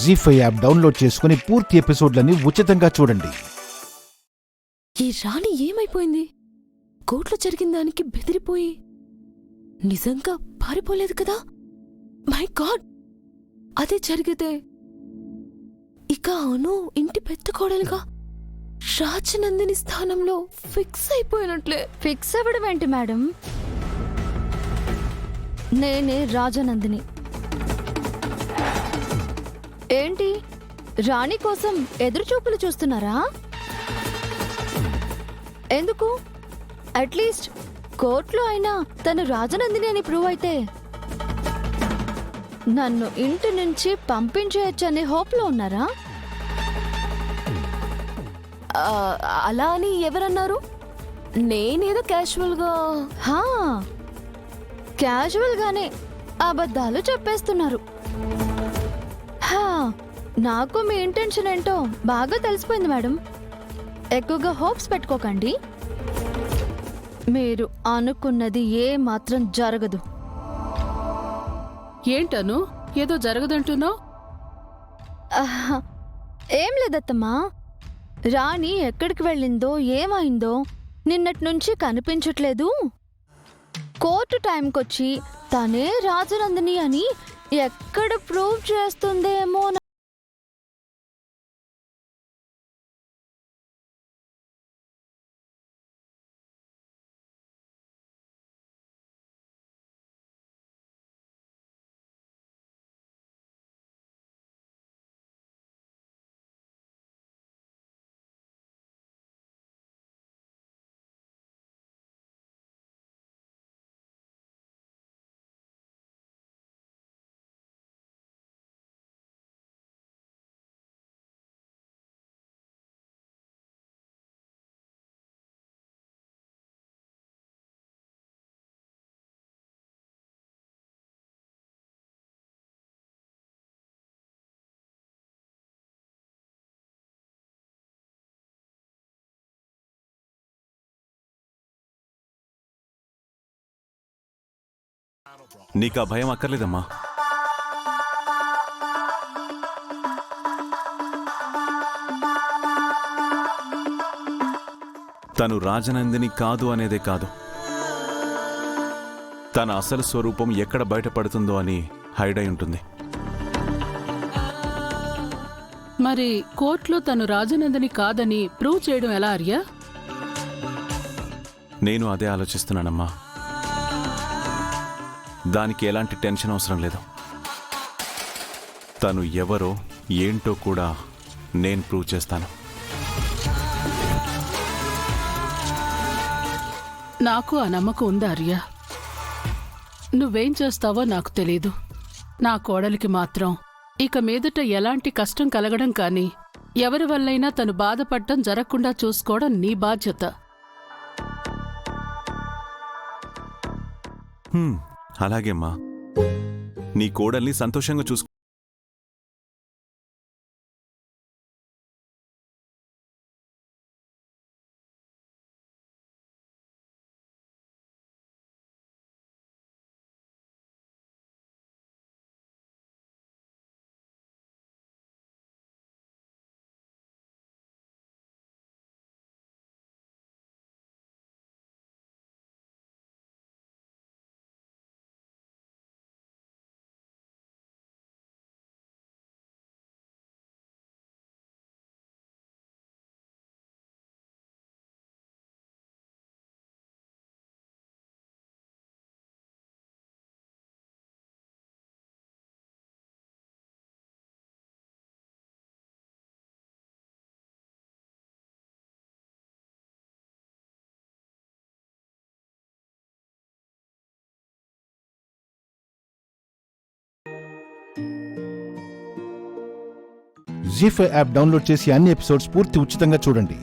జీ5 app download చేసుకుని పూర్తి ఎపిసోడ్లని ఉచితంగా చూడండి. ఈ రాణి ఏమైపోయింది? కోర్టులో జరిగిన దానికి బెదిరిపోయి నిజంగా పారిపోలేదు కదా? మై గాడ్, అదే జరిగితే ఇక అను ఇంటి పెద్ద కోడలుగా రాజనందిని స్థానంలో ఫిక్స్ అయిపోయినట్లే. ఫిక్స్ అవ్వడం ఏంటి మేడం? నేనే రాజనందిని. ఏంటి, రాణి కోసం ఎదురుచూపులు చూస్తున్నారా? ఎందుకు? అట్లీస్ట్ కోర్టులో అయినా తను రాజనందిని అని ప్రూవ్ అయితే నన్ను ఇంటి నుంచి పంపించేయచ్చనే హోప్లో ఉన్నారా? అలా అని ఎవరన్నారు? నేనేదో క్యాజువల్గానే అబద్ధాలు చెప్పేస్తున్నారు. నాకు మీ ఇంటెన్షన్ ఏంటో బాగా తెలిసిపోయింది మేడం. ఎక్కువగా హోప్స్ పెట్టుకోకండి. మీరు అనుకున్నది ఏ మాత్రం జరగదు. ఏంటను ఏదో జరగదంటున్నావు? ఏం లేదత్తమ్మా, రాణి ఎక్కడికి వెళ్ళిందో ఏమైందో నిన్నటి నుంచి కనిపించట్లేదు. కోర్టు టైంకొచ్చి తనే రాజనందిని అని ఎక్కడ ప్రూవ్ చేస్తుందేమో. నీకా భయం అక్కర్లేదమ్మా. తను రాజనందిని కాదు అనేదే కాదు, తన అసలు స్వరూపం ఎక్కడ బయటపడుతుందో అని హైడ్ అయి ఉంటుంది. మరి కోర్టులో తను రాజనందిని కాదని ప్రూవ్ చేయడం ఎలా ఆర్యా? నేను అదే ఆలోచిస్తున్నానమ్మా. దానికి ఎలాంటి టెన్షన్ అవసరం లేదు. తను ఎవరో ఏంటో కూడా నేను ప్రూవ్ చేస్తాను. నాకు ఆ నమ్మకం ఉంది ఆర్యా. నువ్వేం చేస్తావో నాకు తెలీదు. నా కోడలికి మాత్రం ఇక మీదట ఎలాంటి కష్టం కలగడం కానీ ఎవరి వల్లైనా తను బాధపడటం జరగకుండా చూసుకోవడం నీ బాధ్యత. అలాగేమ్మా, నీ కోడల్ని సంతోషంగా చూసుకో. జీ5 యాప్ డౌన్లోడ్ చేసి అన్ని ఎపిసోడ్స్ పూర్తి ఉచితంగా చూడండి.